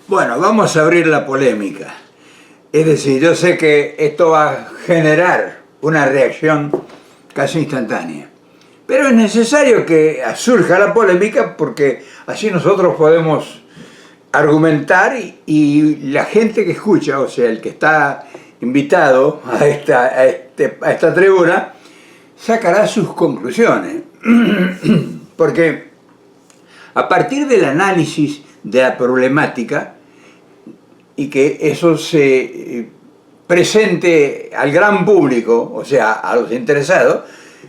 Bueno, vamos a abrir la polémica. Es decir, yo sé que esto va a generar una reacción casi instantánea. Pero es necesario que surja la polémica porque así nosotros podemos argumentar y la gente que escucha, o sea, el que está invitado a esta tribuna, sacará sus conclusiones. Porque a partir del análisis de la problemática y que eso se presente al gran público, o sea, a los interesados,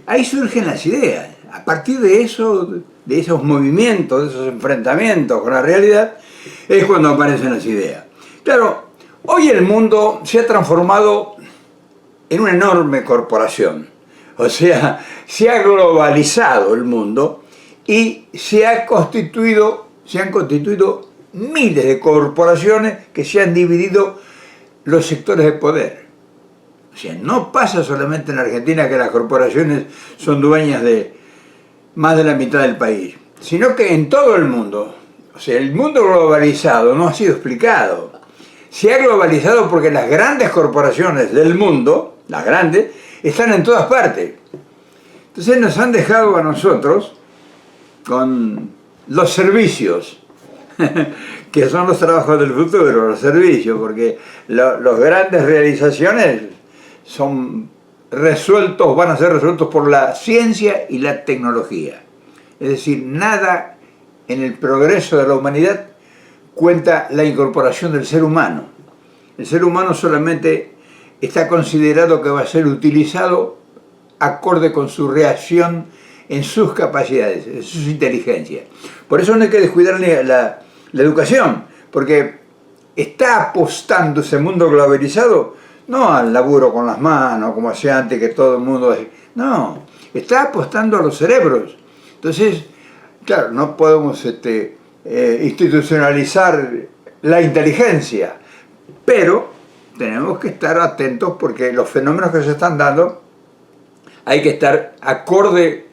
ahí surgen las ideas. A partir de eso, de esos movimientos, de esos enfrentamientos con la realidad, es cuando aparecen las ideas. Claro, hoy el mundo se ha transformado en una enorme corporación. O sea, se ha globalizado el mundo y se han constituido miles de corporaciones que se han dividido los sectores de poder. O sea, no pasa solamente en Argentina que las corporaciones son dueñas de más de la mitad del país, sino que en todo el mundo. O sea, el mundo globalizado no ha sido explicado. Se ha globalizado porque las grandes corporaciones del mundo, las grandes, están en todas partes. Entonces nos han dejado a nosotros con los servicios, que son los trabajos del futuro, los servicios, porque las grandes realizaciones van a ser resueltos por la ciencia y la tecnología. Es decir, nada en el progreso de la humanidad cuenta la incorporación del ser humano. El ser humano solamente está considerado que va a ser utilizado acorde con su reacción en sus capacidades, en sus inteligencias. Por eso no hay que descuidar la educación, porque está apostando ese mundo globalizado no al laburo con las manos, como hacía antes que todo el mundo... No, está apostando a los cerebros. Entonces, claro, no podemos institucionalizar la inteligencia, pero tenemos que estar atentos porque los fenómenos que se están dando hay que estar acorde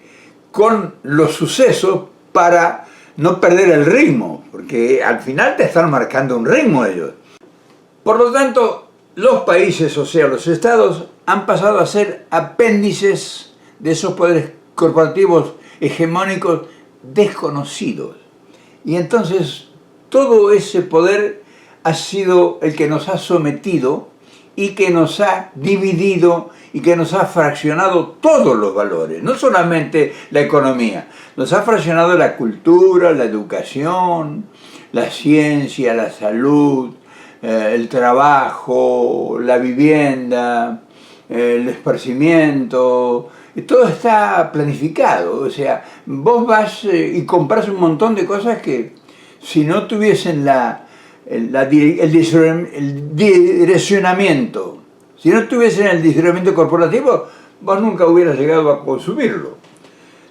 con los sucesos para no perder el ritmo, porque al final te están marcando un ritmo ellos. Por lo tanto, los países, o sea, los estados, han pasado a ser apéndices de esos poderes corporativos hegemónicos desconocidos. Y entonces todo ese poder ha sido el que nos ha sometido y que nos ha dividido y que nos ha fraccionado todos los valores, no solamente la economía, nos ha fraccionado la cultura, la educación, la ciencia, la salud, el trabajo, la vivienda, el esparcimiento. Todo está planificado. O sea, vos vas y compras un montón de cosas que si no tuviesen el direccionamiento, si no tuviesen el direccionamiento corporativo, vos nunca hubieras llegado a consumirlo.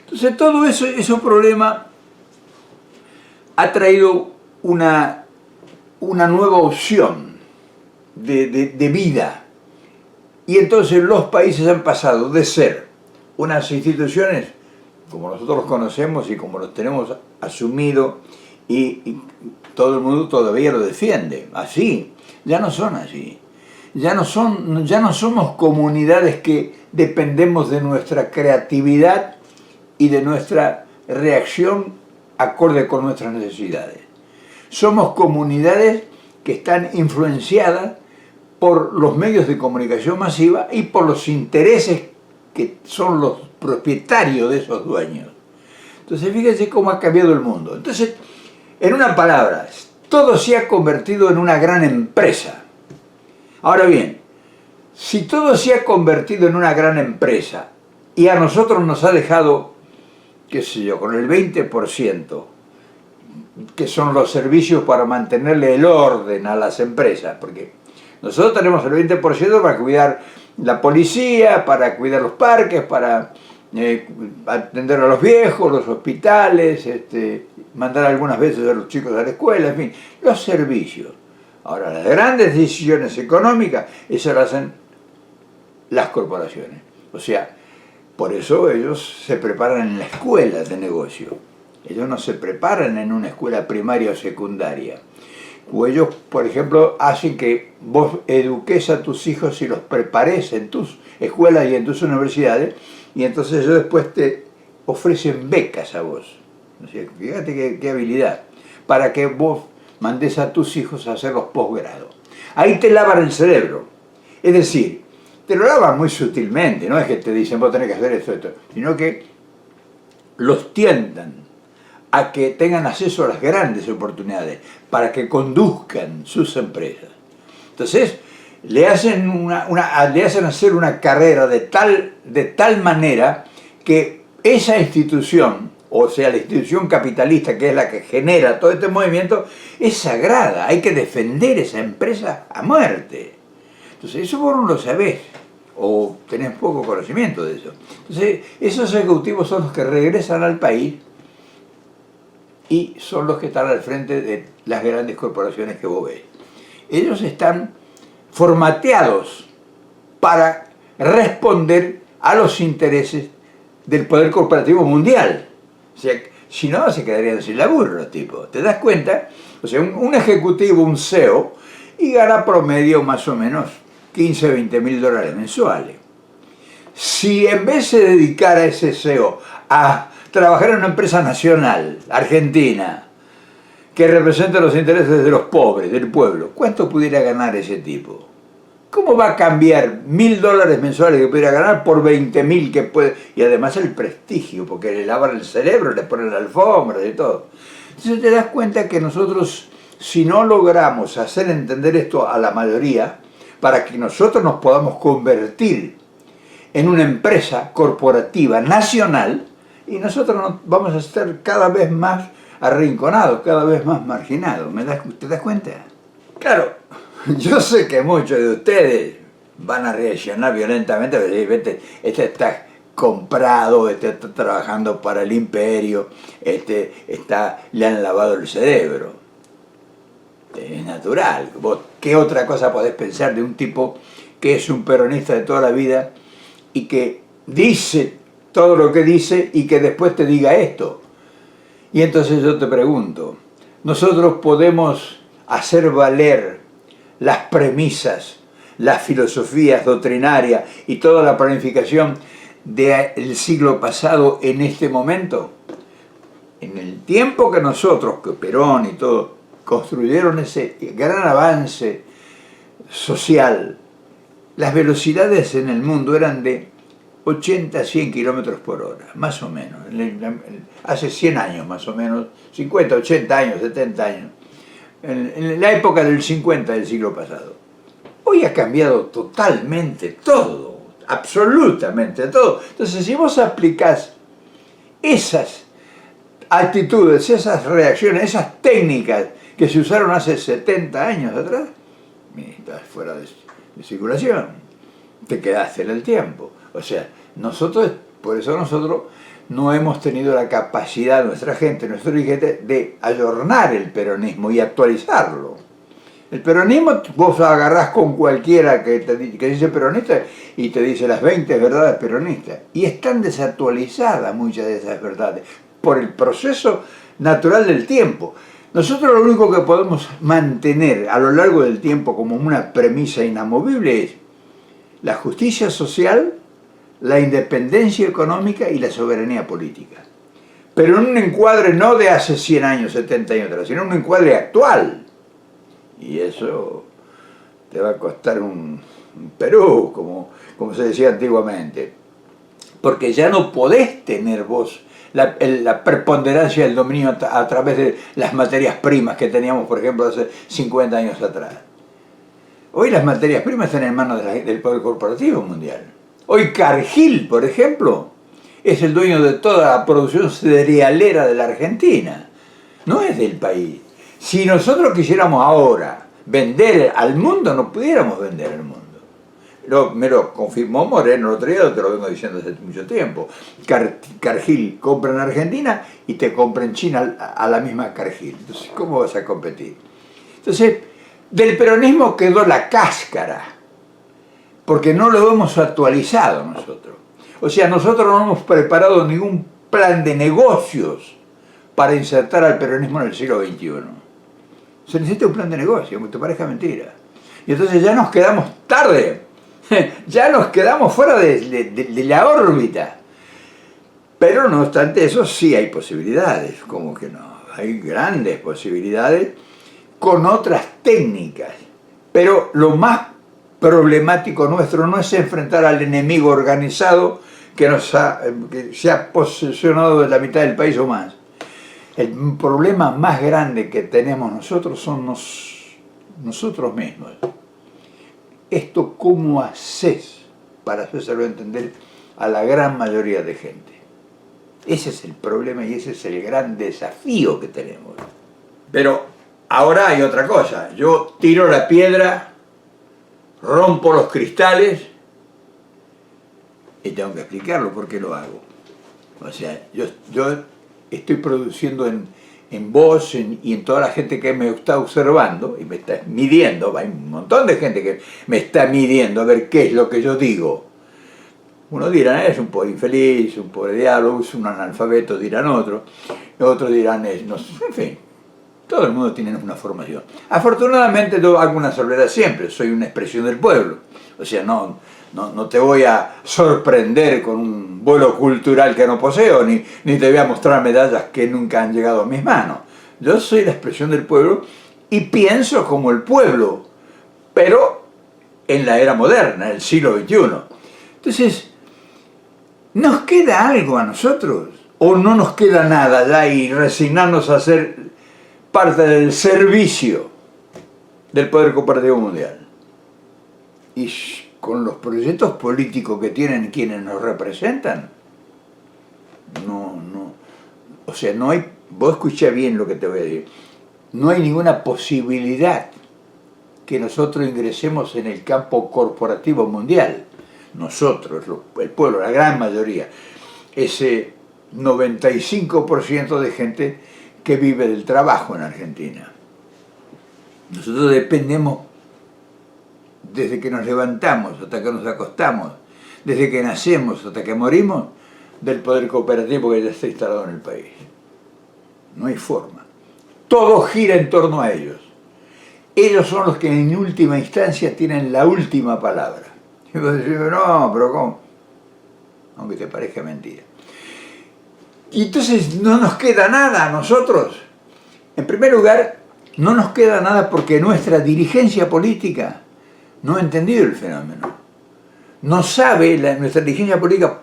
Entonces todo ese problema ha traído una nueva opción de vida. Y entonces los países han pasado de ser unas instituciones como nosotros los conocemos y como los tenemos asumido y todo el mundo todavía lo defiende. Así, ya no son así. Ya no somos comunidades que dependemos de nuestra creatividad y de nuestra reacción acorde con nuestras necesidades. Somos comunidades que están influenciadas por los medios de comunicación masiva y por los intereses que son los propietarios de esos dueños. Entonces fíjense cómo ha cambiado el mundo. Entonces, en una palabra, todo se ha convertido en una gran empresa. Ahora bien, si todo se ha convertido en una gran empresa y a nosotros nos ha dejado, qué sé yo, con el 20%, que son los servicios para mantenerle el orden a las empresas, porque nosotros tenemos el 20% para cuidar la policía, para cuidar los parques, para atender a los viejos, los hospitales, mandar algunas veces a los chicos a la escuela, en fin, los servicios. Ahora, las grandes decisiones económicas, esas las hacen las corporaciones. O sea, por eso ellos se preparan en la escuela de negocio. Ellos no se preparan en una escuela primaria o secundaria. o ellos, por ejemplo, hacen que vos eduques a tus hijos y los prepares en tus escuelas y en tus universidades, y entonces ellos después te ofrecen becas a vos. O sea, fíjate qué habilidad, para que vos mandes a tus hijos a hacer los posgrados. Ahí te lavan el cerebro. Es decir, te lo lavan muy sutilmente, no es que te dicen vos tenés que hacer esto, sino que los tientan a que tengan acceso a las grandes oportunidades, para que conduzcan sus empresas. Entonces, le hacen hacer una carrera de tal manera que esa institución, o sea, la institución capitalista, que es la que genera todo este movimiento, es sagrada. Hay que defender esa empresa a muerte. Entonces, eso vos no lo sabés, o tenés poco conocimiento de eso. Entonces, esos ejecutivos son los que regresan al país y son los que están al frente de las grandes corporaciones que vos ves. Ellos están formateados para responder a los intereses del poder corporativo mundial. O sea, si no, se quedarían sin laburo los tipos. ¿Te das cuenta? O sea, un ejecutivo, un CEO, y gana promedio más o menos 15, 20 mil dólares mensuales. Si en vez de dedicar a ese CEO a trabajar en una empresa nacional, argentina, que representa los intereses de los pobres, del pueblo, ¿cuánto pudiera ganar ese tipo? ¿Cómo va a cambiar 1.000 dólares mensuales que pudiera ganar por 20.000 que puede? Y además el prestigio, porque le lavan el cerebro, le ponen la alfombra y todo. Entonces te das cuenta que nosotros, si no logramos hacer entender esto a la mayoría, para que nosotros nos podamos convertir en una empresa corporativa nacional, y nosotros vamos a estar cada vez más arrinconados, cada vez más marginados. ¿Te das cuenta? Claro, yo sé que muchos de ustedes van a reaccionar violentamente, porque este está comprado, este está trabajando para el imperio, le han lavado el cerebro. Es natural. ¿Vos qué otra cosa podés pensar de un tipo que es un peronista de toda la vida y que dice todo lo que dice y que después te diga esto? Y entonces yo te pregunto, ¿nosotros podemos hacer valer las premisas, las filosofías doctrinarias y toda la planificación del siglo pasado en este momento? En el tiempo que nosotros, que Perón y todo, construyeron ese gran avance social, las velocidades en el mundo eran de 80 a 100 kilómetros por hora, más o menos. Hace 100 años más o menos, 50, 80 años, 70 años. En la época del 50 del siglo pasado. Hoy ha cambiado totalmente todo, absolutamente todo. Entonces, si vos aplicás esas actitudes, esas reacciones, esas técnicas que se usaron hace 70 años atrás, estás fuera de circulación, te quedaste en el tiempo. O sea, por eso nosotros no hemos tenido la capacidad, nuestra gente, nuestro dirigente, de ayornar el peronismo y actualizarlo. El peronismo vos agarrás con cualquiera que dice peronista y te dice las 20 verdades peronistas. Y están desactualizadas muchas de esas verdades por el proceso natural del tiempo. Nosotros lo único que podemos mantener a lo largo del tiempo como una premisa inamovible es la justicia social, la independencia económica y la soberanía política. Pero en un encuadre no de hace 100 años, 70 años atrás, sino en un encuadre actual. Y eso te va a costar un Perú, como se decía antiguamente. Porque ya no podés tener vos la preponderancia del dominio a través de las materias primas que teníamos, por ejemplo, hace 50 años atrás. Hoy las materias primas están en manos del poder corporativo mundial. Hoy Cargill, por ejemplo, es el dueño de toda la producción cerealera de la Argentina. No es del país. Si nosotros quisiéramos ahora vender al mundo, no pudiéramos vender al mundo. Me lo confirmó Moreno el otro día, te lo vengo diciendo hace mucho tiempo. Cargill compra en Argentina y te compra en China a la misma Cargill. Entonces, ¿cómo vas a competir? Entonces, del peronismo quedó la cáscara, porque no lo hemos actualizado nosotros. O sea, nosotros no hemos preparado ningún plan de negocios para insertar al peronismo en el siglo XXI. Se necesita un plan de negocio, aunque te parezca mentira. Y entonces ya nos quedamos tarde, ya nos quedamos fuera de la órbita. Pero no obstante eso, sí hay posibilidades, como que no, hay grandes posibilidades con otras técnicas. Pero lo más problemático nuestro no es enfrentar al enemigo organizado que se ha posesionado de la mitad del país o más. El problema más grande que tenemos nosotros son nosotros mismos. Esto, ¿cómo haces para hacérselo entender a la gran mayoría de gente? Ese es el problema y ese es el gran desafío que tenemos. Pero ahora hay otra cosa. Yo tiro la piedra, rompo los cristales y tengo que explicarlo por qué lo hago. O sea, yo estoy produciendo en vos y en toda la gente que me está observando y me está midiendo. Hay un montón de gente que me está midiendo a ver qué es lo que yo digo. Unos dirán, es un pobre infeliz, un pobre diablo, es un analfabeto, dirán otros. Otros dirán, no sé, en fin. Todo el mundo tiene una formación. Afortunadamente yo hago una salvedad siempre, soy una expresión del pueblo. O sea, no te voy a sorprender con un vuelo cultural que no poseo, ni te voy a mostrar medallas que nunca han llegado a mis manos. Yo soy la expresión del pueblo y pienso como el pueblo, pero en la era moderna, el siglo XXI. Entonces, ¿nos queda algo a nosotros? ¿O no nos queda nada ya y resignarnos a ser parte del servicio del poder cooperativo mundial? Y con los proyectos políticos que tienen quienes nos representan, o sea, no hay, vos escuchá bien lo que te voy a decir, no hay ninguna posibilidad que nosotros ingresemos en el campo corporativo mundial. Nosotros, el pueblo, la gran mayoría, ese 95% de gente que vive del trabajo en Argentina. Nosotros dependemos desde que nos levantamos hasta que nos acostamos, desde que nacemos hasta que morimos, del poder cooperativo que ya está instalado en el país. No hay forma. Todo gira en torno a ellos. Ellos son los que en última instancia tienen la última palabra. Y vos decís, no, pero ¿cómo? Aunque te parezca mentira. Y entonces no nos queda nada a nosotros. En primer lugar, no nos queda nada porque nuestra dirigencia política no ha entendido el fenómeno. No sabe, nuestra dirigencia política,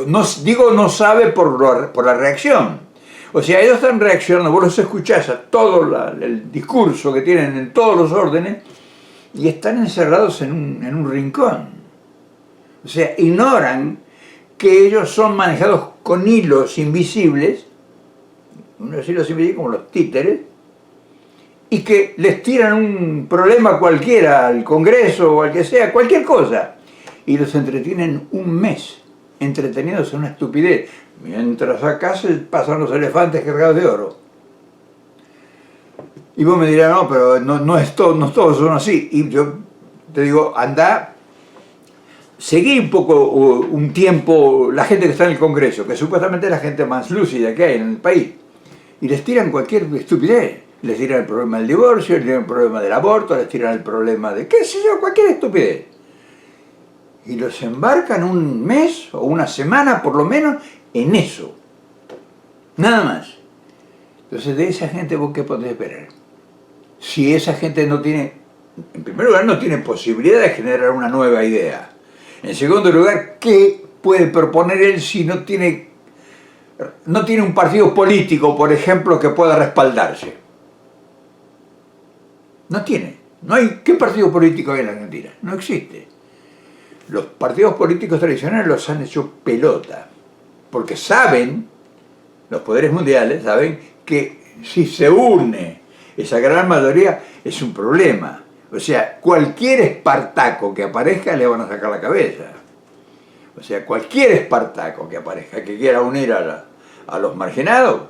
no sabe por la reacción. O sea, ellos están reaccionando, vos los escuchás a todo el discurso que tienen en todos los órdenes y están encerrados en un rincón. O sea, ignoran que ellos son manejados con hilos invisibles, unos hilos invisibles como los títeres, y que les tiran un problema cualquiera al Congreso o al que sea, cualquier cosa, y los entretienen un mes entretenidos en una estupidez, mientras acá se pasan los elefantes cargados de oro. Y vos me dirás, no, pero no todos son así. Y yo te digo, anda, seguí un poco, un tiempo, la gente que está en el Congreso, que supuestamente es la gente más lúcida que hay en el país, y les tiran cualquier estupidez. Les tiran el problema del divorcio, les tiran el problema del aborto, les tiran el problema de, qué sé yo, cualquier estupidez. Y los embarcan un mes o una semana, por lo menos, en eso. Nada más. Entonces, de esa gente, ¿vos qué podés esperar? Si esa gente no tiene, en primer lugar, no tiene posibilidad de generar una nueva idea. En segundo lugar, ¿qué puede proponer él si no tiene un partido político, por ejemplo, que pueda respaldarse? No tiene. No hay. ¿Qué partido político hay en la Argentina? No existe. Los partidos políticos tradicionales los han hecho pelota, porque saben, los poderes mundiales saben que si se une esa gran mayoría es un problema. O sea, cualquier espartaco que aparezca le van a sacar la cabeza. O sea, cualquier espartaco que aparezca, que quiera unir a los marginados.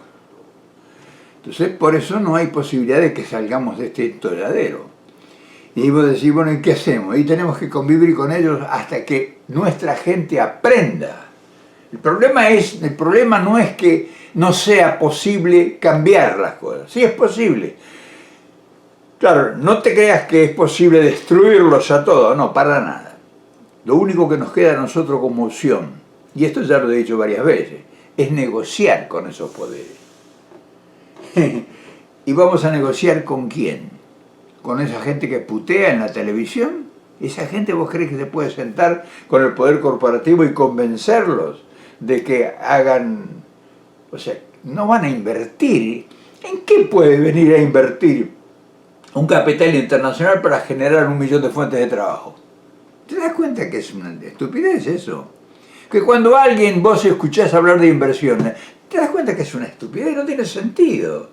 Entonces, por eso no hay posibilidad de que salgamos de este atolladero. Y vos decís, bueno, ¿y qué hacemos? Y tenemos que convivir con ellos hasta que nuestra gente aprenda. El problema no es que no sea posible cambiar las cosas. Sí es posible. Claro, no te creas que es posible destruirlos a todos, no, para nada. Lo único que nos queda a nosotros como opción, y esto ya lo he dicho varias veces, es negociar con esos poderes. ¿Y vamos a negociar con quién? ¿Con esa gente que putea en la televisión? ¿Esa gente vos crees que se puede sentar con el poder corporativo y convencerlos de que hagan... O sea, no van a invertir. ¿En qué puede venir a invertir un capital internacional para generar 1 millón de fuentes de trabajo? ¿Te das cuenta que es una estupidez eso? Que cuando vos escuchás hablar de inversiones, te das cuenta que es una estupidez, no tiene sentido.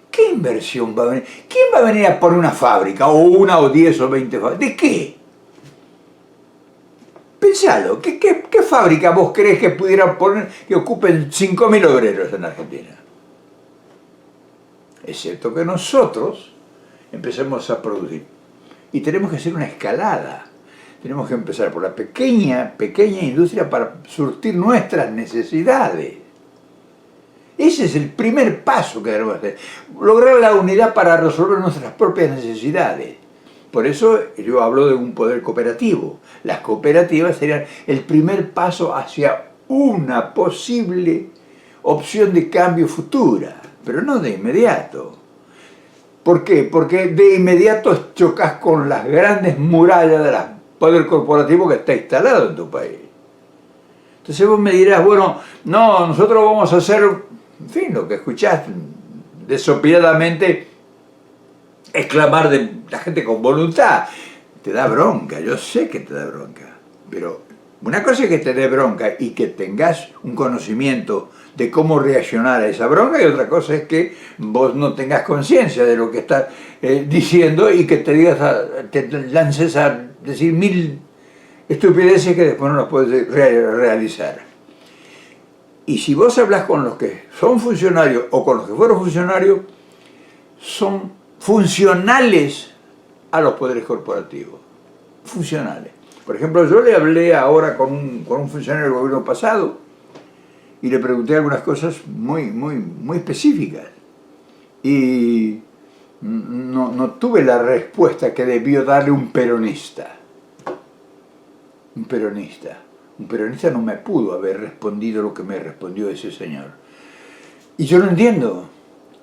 ¿Qué inversión va a venir? ¿Quién va a venir a poner una fábrica? O una, o 10, o 20 fábricas. ¿De qué? Pensalo, ¿qué fábrica vos crees que pudieran poner que ocupen 5.000 obreros en Argentina? Excepto que nosotros empecemos a producir. Y tenemos que hacer una escalada. Tenemos que empezar por la pequeña industria para surtir nuestras necesidades. Ese es el primer paso que debemos hacer. Lograr la unidad para resolver nuestras propias necesidades. Por eso yo hablo de un poder cooperativo. Las cooperativas serían el primer paso hacia una posible opción de cambio futura, pero no de inmediato. ¿Por qué? Porque de inmediato chocas con las grandes murallas del poder corporativo que está instalado en tu país. Entonces vos me dirás, bueno, no, nosotros vamos a hacer, en fin, lo que escuchaste desopiladamente, exclamar de la gente con voluntad. Te da bronca, yo sé que te da bronca, pero una cosa es que te dé bronca y que tengas un conocimiento de cómo reaccionar a esa bronca, y otra cosa es que vos no tengas conciencia de lo que estás diciendo y que te lances a decir 1000 estupideces que después no las puedes realizar. Y si vos hablas con los que son funcionarios o con los que fueron funcionarios, son funcionales a los poderes corporativos. Funcionales. Por ejemplo, yo le hablé ahora con un funcionario del gobierno pasado y le pregunté algunas cosas muy específicas. Y no tuve la respuesta que debió darle un peronista. Un peronista. Un peronista no me pudo haber respondido lo que me respondió ese señor. Y yo lo entiendo,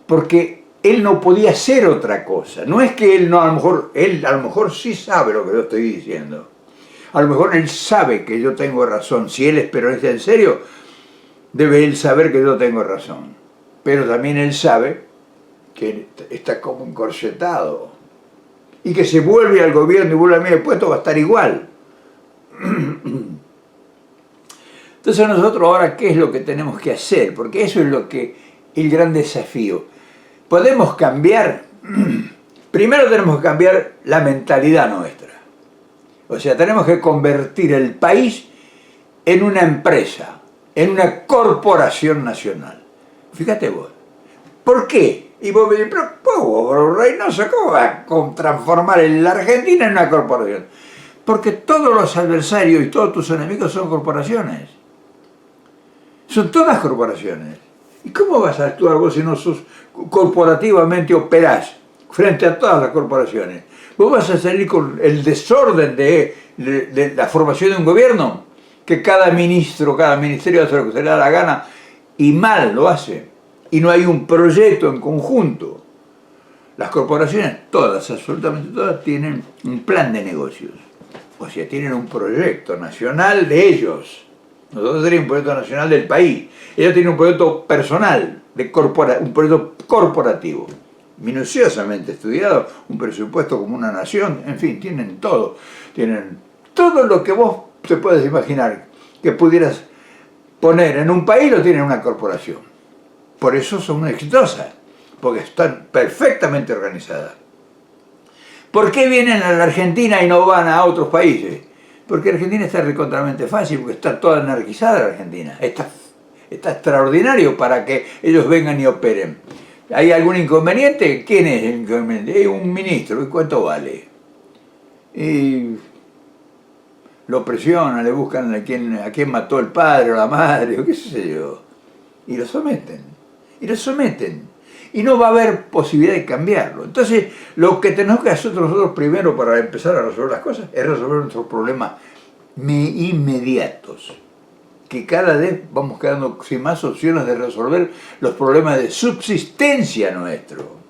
porque él no podía hacer otra cosa. No es que él a lo mejor sí sabe lo que yo estoy diciendo. A lo mejor él sabe que yo tengo razón. Si él es peronista en serio, debe él saber que yo tengo razón. Pero también él sabe que está como encorsetado. Y que se vuelve al gobierno y vuelve a mí el puesto, va a estar igual. Entonces nosotros ahora, ¿qué es lo que tenemos que hacer? Porque eso es el gran desafío. Podemos cambiar, primero tenemos que cambiar la mentalidad nuestra. O sea, tenemos que convertir el país en una empresa, en una corporación nacional. Fíjate vos. ¿Por qué? Y vos me dices, pero Reynoso, ¿cómo va a transformar la Argentina en una corporación? Porque todos los adversarios y todos tus enemigos son corporaciones. Son todas corporaciones. ¿Y cómo vas a actuar vos si no sos corporativamente operás frente a todas las corporaciones? ¿Vos vas a salir con el desorden de la formación de un gobierno? Que cada ministro, cada ministerio hace lo que se le da la gana y mal lo hace. Y no hay un proyecto en conjunto. Las corporaciones, todas, absolutamente todas, tienen un plan de negocios. O sea, tienen un proyecto nacional de ellos. Nosotros tenemos un proyecto nacional del país. Ellos tienen un proyecto personal, un proyecto corporativo. Minuciosamente estudiado, un presupuesto como una nación, en fin, tienen todo. Tienen todo lo que vos te puedes imaginar que pudieras poner en un país, lo tienen en una corporación. Por eso son exitosas, porque están perfectamente organizadas. ¿Por qué vienen a la Argentina y no van a otros países? Porque Argentina está recontramente fácil, porque está toda anarquizada la Argentina. Está extraordinario para que ellos vengan y operen. ¿Hay algún inconveniente? ¿Quién es el inconveniente? Hay un ministro, ¿y cuánto vale? Y lo presionan, le buscan a quién mató el padre o la madre, o qué sé yo. Y lo someten. Y lo someten. y no va a haber posibilidad de cambiarlo. Entonces, lo que tenemos que hacer nosotros primero para empezar a resolver las cosas es resolver nuestros problemas inmediatos, que cada vez vamos quedando sin más opciones de resolver los problemas de subsistencia nuestro.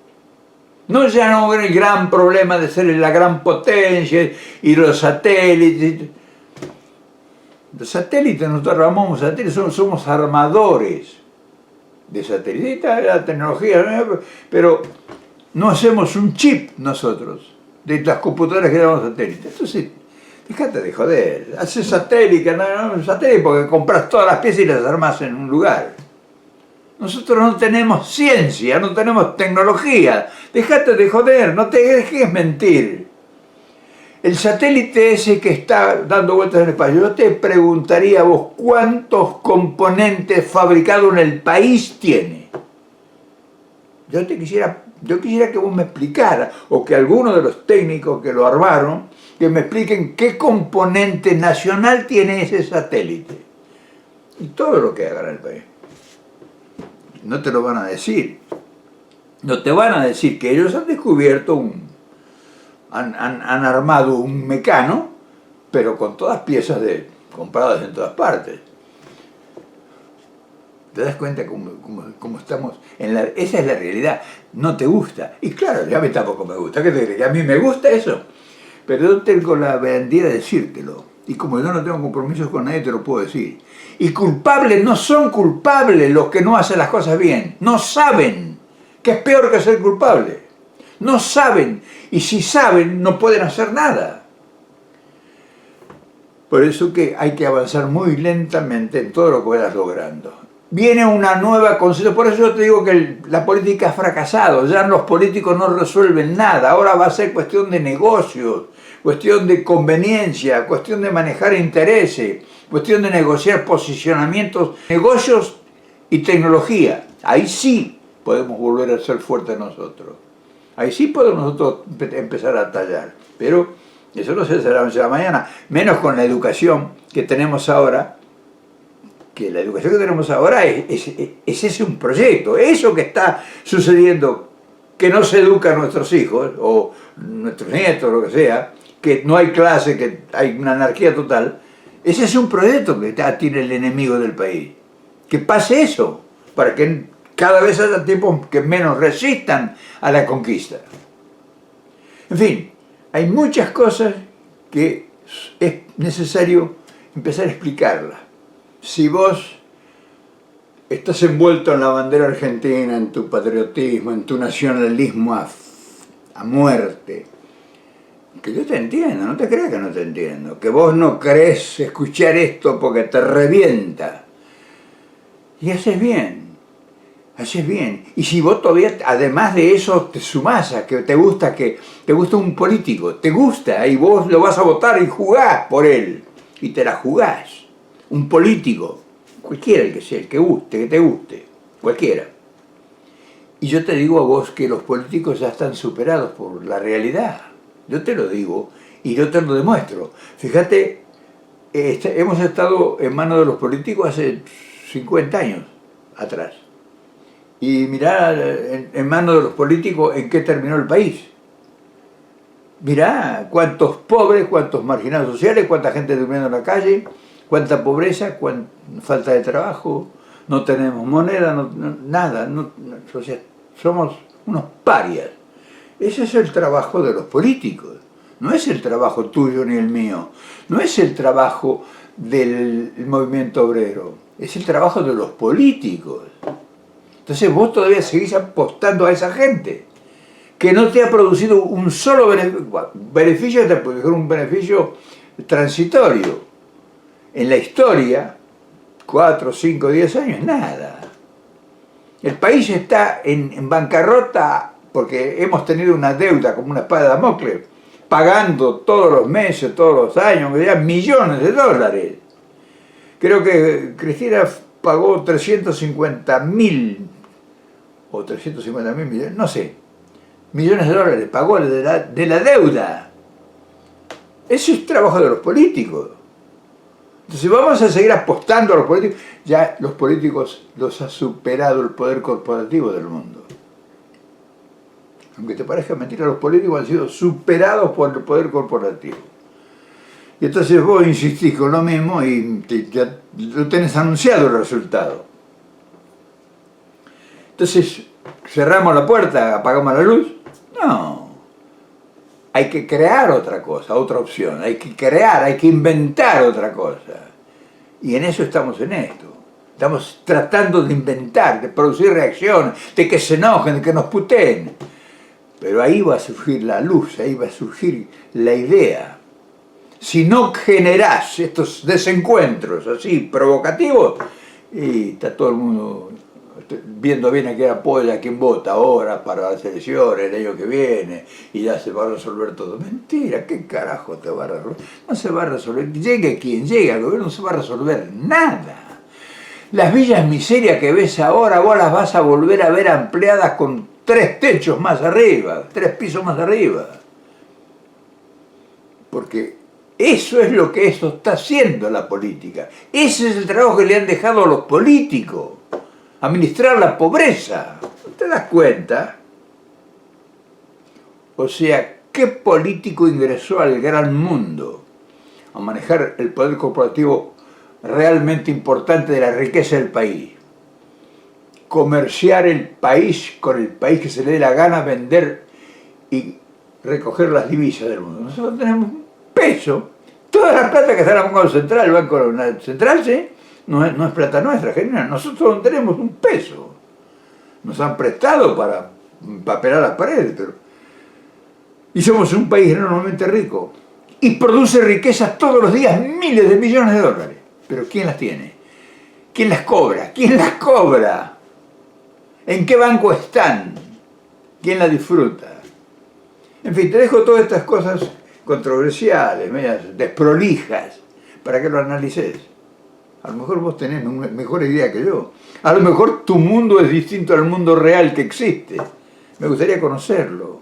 No ya no el gran problema de ser la gran potencia y los satélites. Los satélites, nosotros armamos satélites, somos armadores de satélites. La tecnología, pero no hacemos un chip nosotros de las computadoras que llamamos satélites. Entonces, déjate de joder, haces satélite, no, satélite porque compras todas las piezas y las armas en un lugar. Nosotros no tenemos ciencia, no tenemos tecnología. Déjate de joder, no te dejes mentir. El satélite ese que está dando vueltas en el espacio, yo te preguntaría a vos cuántos componentes fabricados en el país tiene. Yo quisiera que vos me explicaras, o que alguno de los técnicos que lo armaron, que me expliquen qué componente nacional tiene ese satélite. Y todo lo que hagan en el país. No te lo van a decir. No te van a decir que ellos han descubierto han armado un mecano, pero con todas piezas compradas en todas partes. ¿Te das cuenta cómo estamos? Esa es la realidad. No te gusta. Y claro, ya a mí tampoco me gusta. ¿Qué te crees? ¿Que a mí me gusta eso? Pero yo tengo la valentía de decírtelo. Y como yo no tengo compromisos con nadie, te lo puedo decir. Y culpables no son culpables los que no hacen las cosas bien. No saben, que es peor que ser culpable. No saben. Y si saben, no pueden hacer nada. Por eso que hay que avanzar muy lentamente en todo lo que vayas logrando. Viene una nueva conciencia. Por eso yo te digo que la política ha fracasado. Ya los políticos no resuelven nada. Ahora va a ser cuestión de negocios, cuestión de conveniencia, cuestión de manejar intereses, cuestión de negociar posicionamientos, negocios y tecnología. Ahí sí podemos volver a ser fuertes nosotros. Ahí sí podemos nosotros empezar a tallar. Pero eso no se hace de la noche a la mañana. Menos con la educación que tenemos ahora. Que la educación que tenemos ahora es ese un proyecto. Eso que está sucediendo, que no se educa a nuestros hijos, o nuestros nietos, lo que sea, que no hay clase, que hay una anarquía total, ese es un proyecto que tiene el enemigo del país. Que pase eso, para que cada vez haya tiempos que menos resistan a la conquista. En fin, hay muchas cosas que es necesario empezar a explicarlas. Si vos estás envuelto en la bandera argentina, en tu patriotismo, en tu nacionalismo a muerte, que yo te entiendo, no te creas que no te entiendo, que vos no querés escuchar esto porque te revienta, y haces bien. Y si vos todavía, además de eso, te sumás a que te gusta un político, te gusta, y vos lo vas a votar y jugás por él, y te la jugás. Un político, cualquiera el que sea, el que te guste, cualquiera. Y yo te digo a vos que los políticos ya están superados por la realidad. Yo te lo digo y yo te lo demuestro. Fíjate, hemos estado en manos de los políticos hace 50 años atrás. Y mirá en manos de los políticos en qué terminó el país. Mirá cuántos pobres, cuántos marginados sociales, cuánta gente durmiendo en la calle, cuánta pobreza, cuánta falta de trabajo, no tenemos moneda, nada, o sea, somos unos parias. Ese es el trabajo de los políticos, no es el trabajo tuyo ni el mío, no es el trabajo del movimiento obrero, es el trabajo de los políticos. Entonces vos todavía seguís apostando a esa gente que no te ha producido un solo beneficio, te puede dejar un beneficio transitorio. En la historia, 4, 5, 10 años, nada. El país está en bancarrota porque hemos tenido una deuda como una espada de Damocles, pagando todos los meses, todos los años, millones de dólares. Creo que Cristina pagó 350.000 o 350.000 millones, no sé, millones de dólares pagó de la deuda. Eso es trabajo de los políticos. Entonces vamos a seguir apostando a los políticos. Ya los políticos los ha superado el poder corporativo del mundo. aunque te parezca mentira, los políticos han sido superados por el poder corporativo. Y entonces vos insistís con lo mismo y ya lo tenés anunciado el resultado. Entonces, ¿cerramos la puerta, apagamos la luz? No. Hay que crear otra cosa, otra opción. Hay que crear, hay que inventar otra cosa. Y en eso estamos en esto. Estamos tratando de inventar, de producir reacciones, de que se enojen, de que nos puteen. Pero ahí va a surgir la luz, ahí va a surgir la idea. Si no generás estos desencuentros así provocativos, y está todo el mundo viendo bien a quién apoya, a quién vota ahora para las elecciones, el año que viene, y ya se va a resolver todo. Mentira, ¿qué carajo te va a resolver? No se va a resolver, llegue quien llegue al gobierno, no se va a resolver nada. Las villas miserias que ves ahora, vos las vas a volver a ver ampliadas con 3 techos más arriba, 3 pisos más arriba. Porque eso es lo que eso está haciendo la política. Ese es el trabajo que le han dejado a los políticos. Administrar la pobreza. ¿No te das cuenta? O sea, ¿qué político ingresó al gran mundo a manejar el poder corporativo realmente importante de la riqueza del país? Comerciar el país con el país que se le dé la gana, vender y recoger las divisas del mundo. Nosotros tenemos un peso. Toda la plata que está en el Banco Central, el Banco Central, ¿sí? No es plata nuestra, genial. Nosotros no tenemos un peso. Nos han prestado para papelar las paredes, pero... Y somos un país enormemente rico. Y produce riquezas todos los días, miles de millones de dólares. Pero ¿quién las tiene? ¿Quién las cobra? ¿Quién las cobra? ¿En qué banco están? ¿Quién las disfruta? En fin, te dejo todas estas cosas controversiales, medias desprolijas, para que lo analices. A lo mejor vos tenés una mejor idea que yo. A lo mejor tu mundo es distinto al mundo real que existe. Me gustaría conocerlo.